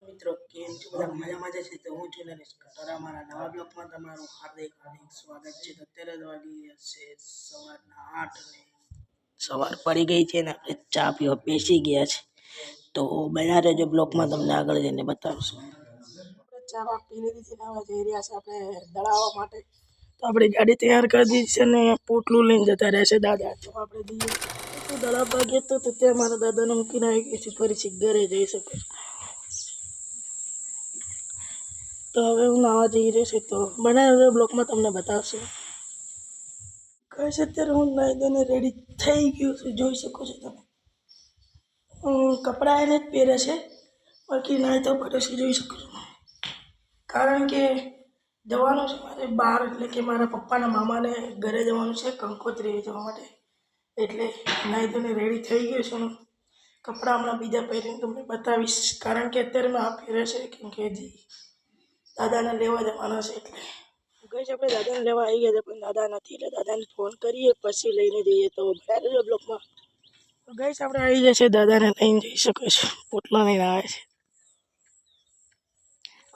મિત્રો કેમ છો બધા મજામાં છે તો હું છું નરેશ કટોરા મારા નવા બ્લોગમાં તમારું હાર્દિક સ્વાગત છે તો અત્યારે વાગી છે સવારના 8 અને સવાર પડી ગઈ છે ને આપણે ચા પીવા બેસી ગયા છે તો બના રહેજો બ્લોગમાં તમને આગળ જઈને બતાવશું ચા પી લીધી છે હવે જઈ રહ્યા છે આપણે દળાવવા માટે તો આપણી ગાડી તૈયાર કરી દીધી છે ને પોટલું લઈને જતા રહેશે દાદા તો આપણે જઈએ તો દળાવવા ગયા તો ત્યાં મારા દાદાને મૂકીને આવી ગઈ છે ફરીથી ઘરે જઈ શકે તો હવે હું નાવા જઈ રહ્યો છું તો બનાવેલો બ્લોગમાં તમને બતાવશું કઈ અત્યારે હું નાઈ ધોઈને રેડી થઈ ગયું છું જોઈ શકો છો તમે કપડાં એને જ પહેરે છે બાકી નાઈ તો પડે છે જોઈ શકો છો કારણ કે જવાનું છે મારે બહાર એટલે કે મારા પપ્પાના મામાને ઘરે જવાનું છે કંકોત્રી જવા માટે એટલે નાઈ ધોઈને રેડી થઈ ગયો છું કપડાં હમણાં બીજા પહેરીને તમને બતાવીશ કારણ કે અત્યારે મેં આ પહેરે છે કેમ કે દાદાને લેવા જવાના છે એટલે ગઈ આપણે દાદાને લેવા આવી ગયા છે પણ દાદા નથી એટલે દાદાને ફોન કરીએ પછી લઈને જઈએ તો બરાબર બ્લોકમાં તો ગઈ આપણે આવી જશે દાદાને લઈને જઈ શકે છે પોટલા લઈને આવે છે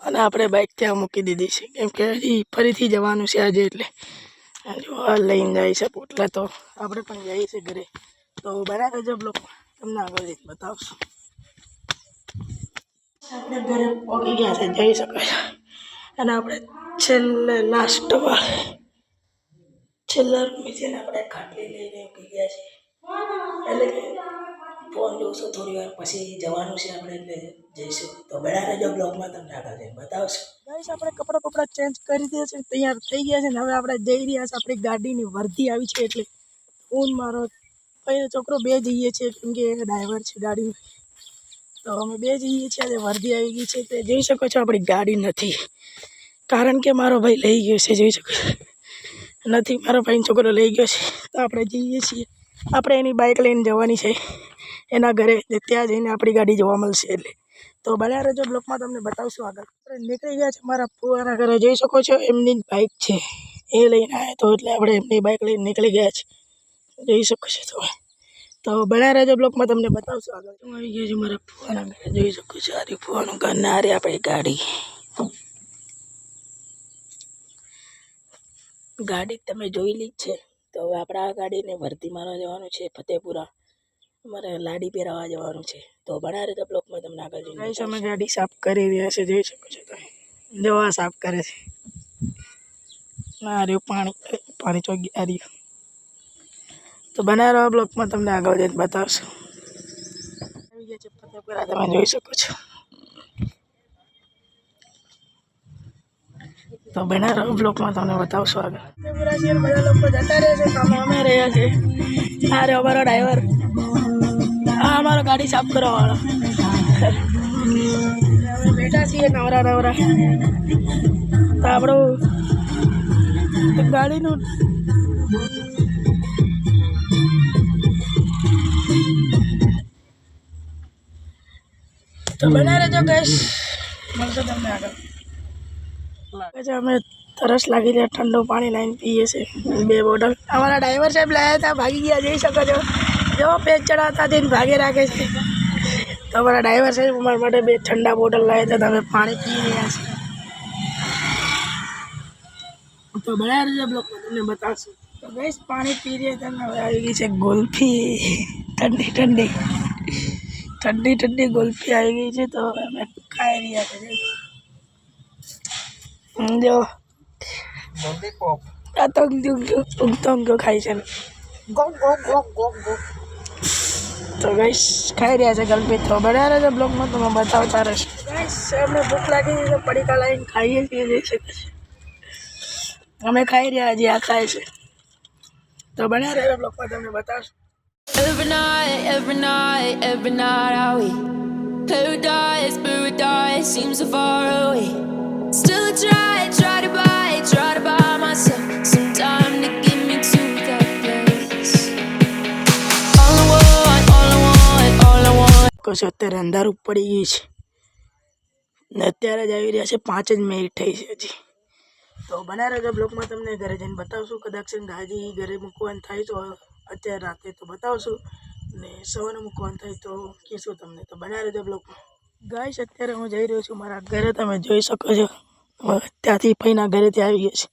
અને આપણે બાઇક ત્યાં મૂકી દીધી છે કેમ કે હજી ફરીથી જવાનું છે આજે એટલે જો લઈને જાય છે પોટલા તો આપણે પણ જઈએ છીએ ઘરે તો બરાબર બ્લોકમાં તમને આગળ જઈને બતાવશું આપણે ઘરે પહોંચી ગયા છે જઈ શકે છે અને આપણે છેલ્લા રૂમે છે ને આપણે ખાટલી લઈને ઉભી ગયા છે એટલે કે ફોન જોઈશું થોડી વાર પછી જવાનું છે આપણે એટલે જઈશું તો બના રહેજો બ્લોગમાં તમને આગળ જઈને બતાવશું ગાઈસ આપણે કપડાં ચેન્જ કરી દીધા છે તૈયાર થઈ ગયા છે ને હવે આપણે જઈ રહ્યા છે આપણી ગાડીની વર્ધી આવી છે એટલે ફોન મારો પહેલો છોકરો બે જઈએ છીએ કેમ કે ડ્રાઈવર છે ગાડીનો તો અમે બે જઈએ છીએ આજે વર્ધી આવી ગઈ છે તે જોઈ શકો છો આપણી ગાડી નથી કારણ કે મારો ભાઈ લઈ ગયો છે જોઈ શકો નથી મારો ભાઈનો છોકરો લઈ ગયો છે તો આપણે જઈએ છીએ આપણે એની બાઇક લઈને જવાની છે એના ઘરે ત્યાં જઈને આપણી ગાડી જોવા મળશે એટલે તો બન્યા રહેજો બ્લોકમાં તમને બતાવશું આગળ આપણે નીકળી ગયા છે મારા ફુવાના ઘરે જોઈ શકો છો એમની જ બાઇક છે એ લઈને આવ્યા તો એટલે આપણે એમની બાઇક લઈને નીકળી ગયા છે જોઈ શકો છો તો બન્યા રહેજો બ્લોકમાં તમને બતાવશું આગળ હું આવી ગયો છું મારા ફુવાના ઘરે જોઈ શકો છો આ ફુવાનું ઘર ને આ આપણી ગાડી તમે જોયેલી જ છે તો હવે આપણે આ ગાડીને વર્ધી મારવા જવાનું છે ફતેપુરા અમારે લાડી પહેરાવા જવાનું છે તો બના રહેજો બ્લોકમાં તમને આગળ જઈને ગાઈસ અમે ગાડી સાફ કરી રહ્યા છે જોઈ શકો છો તમે દવા સાફ કરે છે આ રહ્યું પાણી ચોગી આ રહ્યું તો બના રહો બ્લોકમાં તમને આગળ જઈને બતાવશું આવી ગયા છે ફતેપુરા તમે જોઈ શકો છો તો બના રહો બ્લોકમાં તમને બતાવશું આગળ ફતેપુરા છે બધા લોકો જતા રહે છે કામ અમે રહ્યા છે આ રહ્યો અમારો ડ્રાઈવર હા અમારો ગાડી સાફ કરવા વાળો અમે બેઠા છીએ નવરા તો આપણું ગાડીનું તો બના રહેજો ગેસ મળશે તમને આગળ અમે તરસ લાગી જાય ઠંડુ પાણી લાવીને પીએ છીએ 2 બોટલ અમારા ડ્રાઈવર સાહેબ લાવ્યા હતા ભાગી ગયા જઈ શકો છો જો પેજ ચડાવતા તેને ભાગે રાખે છે તો અમારા ડ્રાઈવર સાહેબ અમારા માટે 2 ઠંડા બોટલ લાવ્યા હતા તમે પાણી પી રહ્યા છો તો બના રહેજો બ્લોકમાં તમને બતાવશું તો ગઈશ પાણી પી રહ્યા હતા હવે આવી ગઈ છે ગુલ્ફી ઠંડી ગુલ્ફી આવી ગઈ છે તો અમે ખાઈ રહ્યા છીએ જો આ તો ખાય છે ને તો ગાઈસ ખાઈ રહ્યા છે ગલ્પી તો બના રહેજો બ્લોગમાં તમે બતાવતા રહેશો ગાઈસ અમને ભૂખ લાગી છે તો પડીકા લાવીને ખાઈએ છીએ જઈ શકે અમે ખાઈ રહ્યા છીએ આ ખાય છે તો બના રહેજો બ્લોગમાં તમને બતાવશું Every night I wait. Paradise seems so far away. Still I try to buy myself some time to get me to that place. All I want. કશું અત્યારે અંધારું પડી ગયું છે ને અત્યારે જ આવી રહ્યા છે 5 જ મિનિટ થઈ છે હજી તો બના રહેજો બ્લોગમાં તમને ઘરે જઈને બતાવશું કદાચ ગાડી ઘરે મૂકવાનું થાય તો અત્યારે રાતે તો બતાવશું ને સવારે મૂકવાનું થાય તો કહીશું તમને તો બના રહેજો બ્લોગમાં ગાઈસ અત્યારે હું જઈ રહ્યો છું મારા ઘરે, તમે જોઈ શકો છો. ત્યાંથી ફઈના ઘરેથી આવી ગયા છે,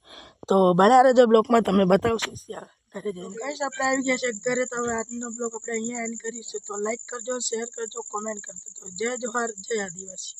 તો બના રહેજો બ્લોગમાં, તમને બતાવશું ત્યાં ઘરે જઈને. ગાઈસ આપણે આવી ગયા છે ઘરે, તો હવે આજનો બ્લોગ આપણે અહીંયા એન્ડ કરીશું. તો લાઈક કરજો, શેર કરજો, કોમેન્ટ કરજો. તો જય જોહાર, જય આદિવાસી.